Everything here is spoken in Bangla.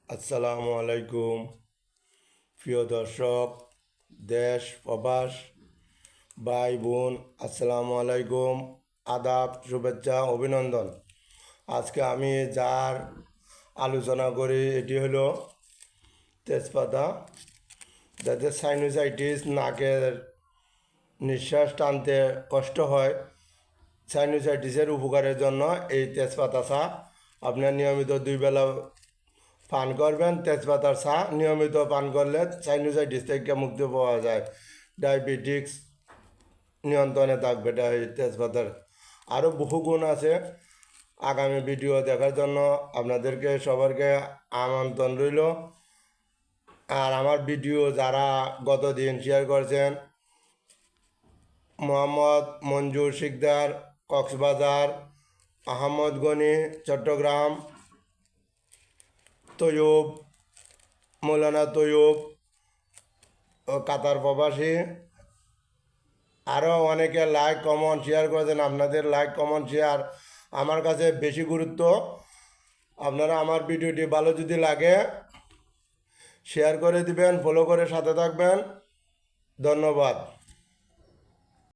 আসসালামু আলাইকুম প্রিয় দর্শক, দেশ প্রবাস ভাই বোন, আসসালামু আলাইকুম, আদাব, শুভেচ্ছা, অভিনন্দন। আজকে আমি যার আলোচনা করি এটি হলো তেজপাতা। যাদের সাইনোসাইটিস, নাকের নিঃশ্বাস টানতে কষ্ট হয়, সাইনোসাইটিসের উপকারের জন্য এই তেজপাতা চা আপনার নিয়মিত 2 বেলা পান করবেন। তেজপাতার চা নিয়মিত পান করলে সাইনোসাইটিস থেকে মুক্তি পাওয়া যায়। ডায়াবেটিক্স নিয়ন্ত্রণে থাকবে তেজপাতার। আরও বহু গুণ আছে। আগামী ভিডিও দেখার জন্য আপনাদেরকে সবারকে আমন্ত্রণ রইল। আর আমার ভিডিও যারা গতদিন শেয়ার করছেন, মোহাম্মদ মঞ্জুর শিকদার, কক্সবাজার, আহমদ গনি, চট্টগ্রাম, তৈয়ব, মৌলানা তৈয়ব, কাতার প্রবাসী, আরও অনেকে লাইক কমেন্ট শেয়ার করেছেন। আপনাদের লাইক কমেন্ট শেয়ার আমার কাছে বেশি গুরুত্ব। আপনারা আমার ভিডিওটি ভালো যদি লাগে শেয়ার করে দিবেন, ফলো করে সাথে থাকবেন। ধন্যবাদ।